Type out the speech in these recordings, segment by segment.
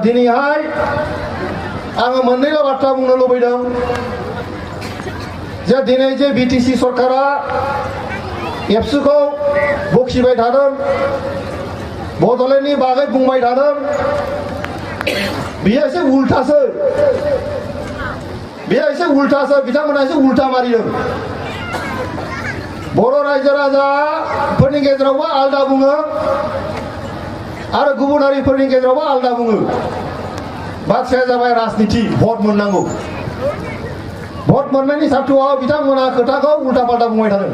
दिनैहाय आङो मोननैल' बाथ्रा बुंनो लुबैदों जे दिनै जे बिटिसि सरकारा एबसुखौ बखिबाय थादों बड'लेण्डनि बागै बुंबाय थादों बेयो एसे उल्टासो बिथांमोना एसे उल्टा मारिदों बर' रायजो राजाफोरनि गेजेरावबो आलदा बुङो आरो गुबुन हारिफोरनि गेजेरावबो आलदा बुङो बाथ्राया जाबाय राजनिति भट मोननांगौ भट मोननायनि सार्थ'आव बिथांमोना खोथाखौ उल्टा पाल्टा बुंबाय थादों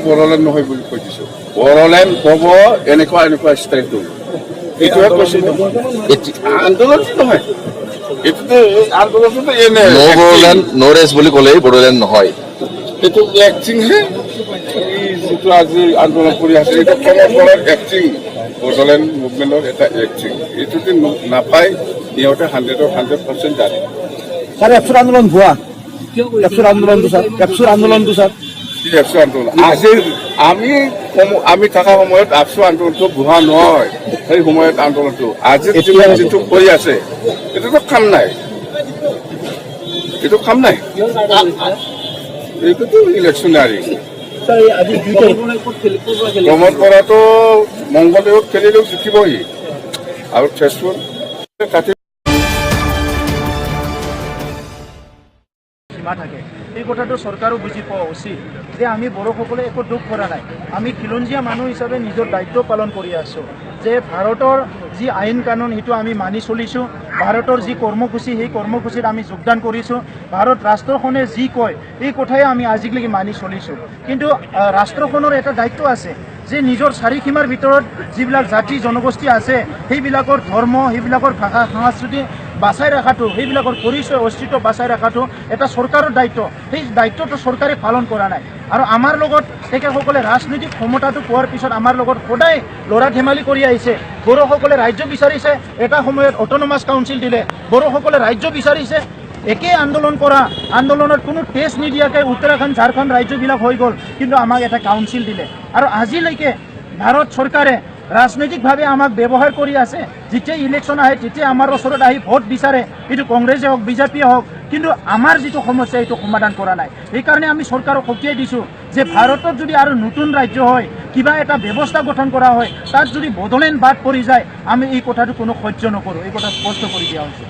বড়োলেণ্ড নহয় বুলি কৈ দিছো বড়োলেণ্ড ক'ব এনেকুৱা ষ্টাইলটো এইটোহে কৈছে আন্দোলন নহয় এইটোতো আন্দোলনটো এনে বড়োলেণ্ড নৰেজ বুলি ক'লেই বড়োলেণ্ড নহয় এইটো এক্টিংহে যিটো আজি আন্দোলন কৰি আছে এইটো কলৰ এক্টিং বড়োলেণ্ড মুভমেণ্টৰ এটা এক্টিং এইটো যদি নাপায় সিহঁতে 100% জানে স্যার এফসুর আন্দোলন ভুয়া এফসুর আন্দোলনটো স্যার আফসু আন্দোলন আজি আমি থকা সময়ত আফসু আন্দোলনটো ভুৱা নহয় সেই সময়ত আন্দোলনটো আজি যিটো কৰি আছে এইটোতো কাম নাই এইটোতো ইলেকশ্যনাৰী ভ্ৰমণ কৰাটো মংগলদৈত খেলিলেও জিকিবহি আৰু তেজপুৰ কাটি থাকে এই কথাটো চৰকাৰো বুজি পোৱা উচিত যে আমি বড়োসকলে একো দুখ কৰা নাই আমি খিলঞ্জীয়া মানুহ হিচাপে নিজৰ দায়িত্ব পালন কৰি আছোঁ যে ভাৰতৰ যি আইন কানুন সেইটো আমি মানি চলিছোঁ ভাৰতৰ যি কৰ্মসূচী সেই কৰ্মসূচীত আমি যোগদান কৰিছোঁ ভাৰত ৰাষ্ট্ৰখনে যি কয় এই কথাই আমি আজিলৈকে মানি চলিছোঁ কিন্তু ৰাষ্ট্ৰখনৰ এটা দায়িত্ব আছে যে নিজৰ চাৰিসীমাৰ ভিতৰত যিবিলাক জাতি জনগোষ্ঠী আছে সেইবিলাকৰ ধৰ্ম সেইবিলাকৰ ভাষা সংস্কৃতি বাচাই ৰখাটো সেইবিলাকৰ পৰিচয় অস্তিত্ব বাচাই ৰখাটো এটা চৰকাৰৰ দায়িত্ব সেই দায়িত্বটো চৰকাৰে পালন কৰা নাই আৰু আমাৰ লগত তেখেতসকলে ৰাজনৈতিক ক্ষমতাটো পোৱাৰ পিছত আমাৰ লগত সদায় ল'ৰা ধেমালি কৰি আহিছে বড়োসকলে ৰাজ্য বিচাৰিছে এটা সময়ত অট'নমাছ কাউন্সিল দিলে বড়োসকলে ৰাজ্য বিচাৰিছে একে আন্দোলন কৰা আন্দোলনত কোনো টেষ্ট নিদিয়াকৈ উত্তৰাখণ্ড ঝাৰখণ্ড ৰাজ্যবিলাক হৈ গ'ল কিন্তু আমাক এটা কাউন্সিল দিলে আৰু আজিলৈকে ভাৰত চৰকাৰে ৰাজনৈতিকভাৱে আমাক ব্যৱহাৰ কৰি আছে যেতিয়া ইলেকশ্যন আহে তেতিয়া আমাৰ ওচৰত আহি ভোট বিচাৰে এইটো কংগ্ৰেছে হওক বিজেপিয়ে হওক কিন্তু আমাৰ যিটো সমস্যা এইটো সমাধান কৰা নাই সেইকাৰণে আমি চৰকাৰক সকীয়াই দিছোঁ যে ভাৰতত যদি আৰু নতুন ৰাজ্য হয় কিবা এটা ব্যৱস্থা গঠন কৰা হয় তাত যদি বড়োলেণ্ড বাদ পৰি যায় আমি এই কথাটো কোনো সহ্য নকৰোঁ এই কথা স্পষ্ট কৰি দিয়া হৈছে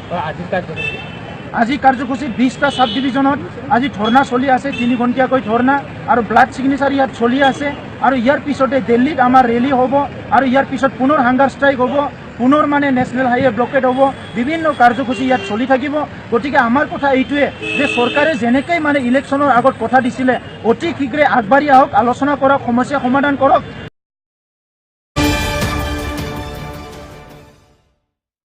আজি কাৰ্যসূচী 20টা সাব ডিভিজনত আজি ধৰ্ণা চলি আছে 3 ঘণ্টীয়াকৈ ধৰ্ণা আৰু ব্লাড চিগনেচাৰ ইয়াত চলি আছে আৰু ইয়াৰ পিছতে দিল্লীত আমাৰ ৰেলী হ'ব আৰু ইয়াৰ পিছত পুনৰ হাংগাৰ ষ্ট্ৰাইক হ'ব পুনৰ মানে নেশ্যনেল হাইৱে ব্লকেড হ'ব বিভিন্ন কাৰ্যসূচী ইয়াত চলি থাকিব গতিকে আমাৰ কথা এইটোৱে যে চৰকাৰে যেনেকৈ মানে ইলেকশ্যনৰ আগত কথা দিছিলে অতি শীঘ্ৰে আগবাঢ়ি আহক আলোচনা কৰক সমস্যা সমাধান কৰক